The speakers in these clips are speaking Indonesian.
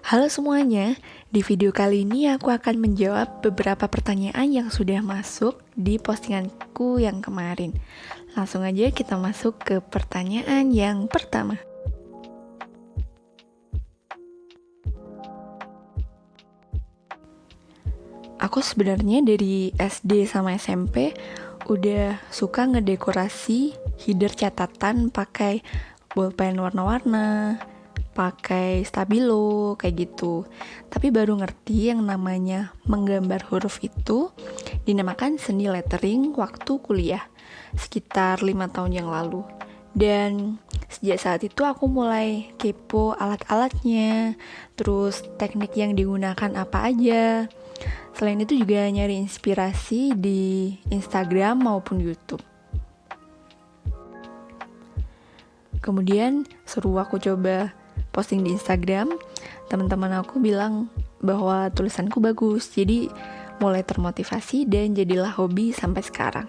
Halo semuanya, di video kali ini aku akan menjawab beberapa pertanyaan yang sudah masuk di postinganku yang kemarin. Langsung aja kita masuk ke pertanyaan yang pertama. Aku sebenarnya dari SD sama SMP udah suka ngedekorasi header catatan pakai bolpen warna-warna, pakai stabilo, kayak gitu. Tapi baru ngerti yang namanya menggambar huruf itu dinamakan seni lettering waktu kuliah, sekitar 5 tahun yang lalu. Dan sejak saat itu aku mulai kepo alat-alatnya, terus teknik yang digunakan apa aja. Selain itu juga nyari inspirasi di Instagram maupun YouTube. Kemudian seru aku coba posting di Instagram, teman-teman aku bilang bahwa tulisanku bagus, jadi mulai termotivasi dan jadilah hobi sampai sekarang.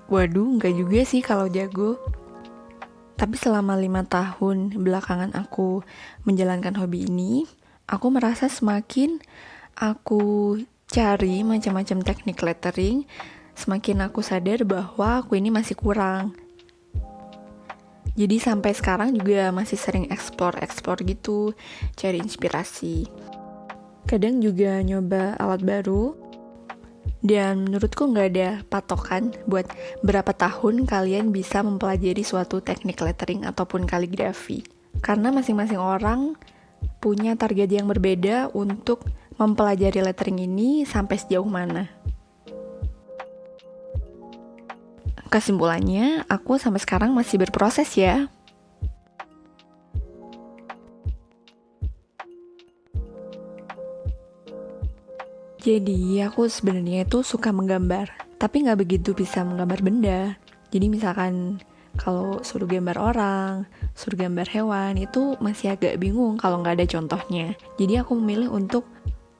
Waduh, enggak juga sih kalau jago. Tapi selama 5 tahun belakangan aku menjalankan hobi ini, aku merasa semakin aku cari macam-macam teknik lettering, semakin aku sadar bahwa aku ini masih kurang. Jadi sampai sekarang juga masih sering explore gitu, cari inspirasi. Kadang juga nyoba alat baru, dan menurutku nggak ada patokan buat berapa tahun kalian bisa mempelajari suatu teknik lettering ataupun kaligrafi. Karena masing-masing orang punya target yang berbeda untuk mempelajari lettering ini sampai sejauh mana. Kesimpulannya, aku sampai sekarang masih berproses ya. Jadi aku sebenarnya itu suka menggambar, tapi nggak begitu bisa menggambar benda. Jadi misalkan kalau suruh gambar orang, suruh gambar hewan, itu masih agak bingung kalau nggak ada contohnya. Jadi aku memilih untuk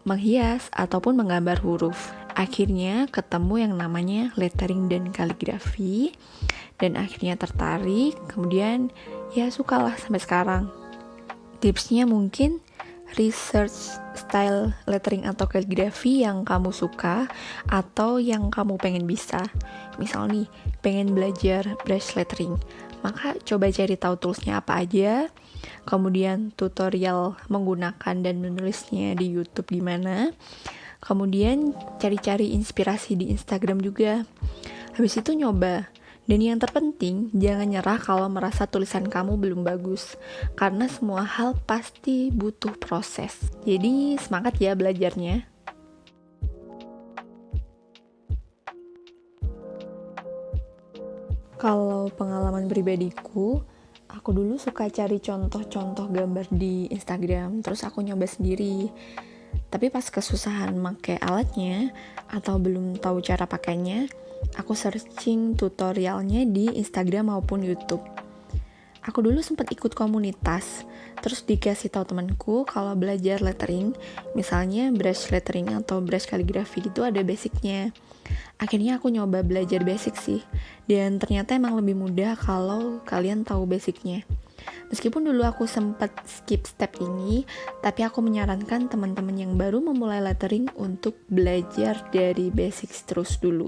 menghias ataupun menggambar huruf. Akhirnya ketemu yang namanya lettering dan kaligrafi, dan akhirnya tertarik, kemudian ya sukalah sampai sekarang. Tipsnya mungkin research style lettering atau kaligrafi yang kamu suka atau yang kamu pengen bisa. Misal nih, pengen belajar brush lettering, maka coba cari tahu toolsnya apa aja, kemudian tutorial menggunakan dan menulisnya di YouTube gimana, kemudian cari-cari inspirasi di Instagram juga. Habis itu nyoba. Dan yang terpenting, jangan nyerah kalau merasa tulisan kamu belum bagus. Karena semua hal pasti butuh proses. Jadi semangat ya belajarnya. Kalau pengalaman pribadiku, aku dulu suka cari contoh-contoh gambar di Instagram, terus aku nyoba sendiri. Tapi pas kesusahan pakai alatnya atau belum tahu cara pakainya, aku searching tutorialnya di Instagram maupun YouTube. Aku dulu sempat ikut komunitas, terus dikasih tahu temanku kalau belajar lettering, misalnya brush lettering atau brush kaligrafi itu ada basicnya. Akhirnya aku nyoba belajar basic sih, dan ternyata emang lebih mudah kalau kalian tahu basicnya. Meskipun dulu aku sempat skip step ini, tapi aku menyarankan teman-teman yang baru memulai lettering untuk belajar dari basics terus dulu.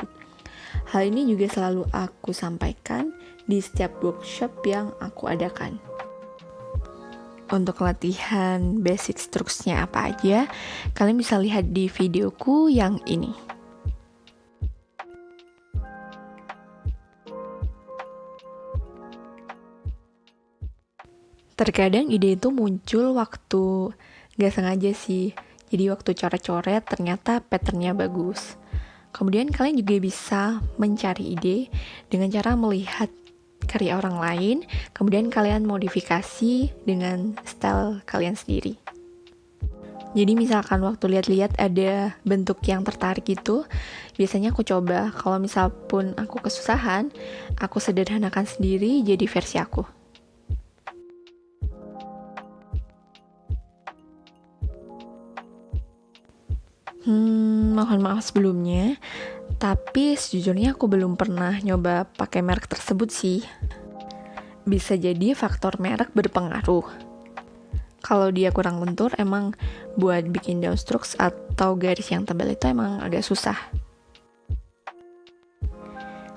Hal ini juga selalu aku sampaikan di setiap workshop yang aku adakan. Untuk latihan basic strokes-nya apa aja, kalian bisa lihat di videoku yang ini. Terkadang ide itu muncul waktu gak sengaja sih. Jadi waktu coret-coret ternyata patternnya bagus. Kemudian kalian juga bisa mencari ide dengan cara melihat karya orang lain, kemudian kalian modifikasi dengan style kalian sendiri. Jadi misalkan waktu lihat-lihat ada bentuk yang tertarik gitu, biasanya aku coba. Kalau misal pun aku kesusahan, aku sederhanakan sendiri jadi versi aku. Mohon maaf sebelumnya, tapi sejujurnya aku belum pernah nyoba pakai merek tersebut sih. Bisa jadi faktor merek berpengaruh. Kalau dia kurang lentur, emang buat bikin downstrokes atau garis yang tebal itu emang agak susah.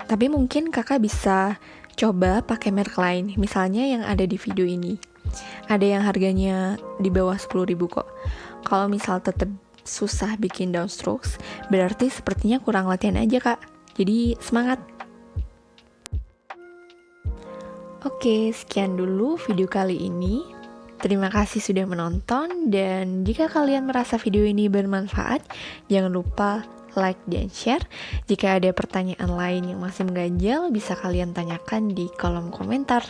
Tapi mungkin kakak bisa coba pakai merek lain, misalnya yang ada di video ini. Ada yang harganya di bawah 10.000 kok. Kalau misal tetap susah bikin downstrokes, berarti sepertinya kurang latihan aja kak. Jadi semangat! Oke, sekian dulu video kali ini. Terima kasih sudah menonton, dan jika kalian merasa video ini bermanfaat, jangan lupa like dan share. Jika ada pertanyaan lain yang masih mengganjal, bisa kalian tanyakan di kolom komentar.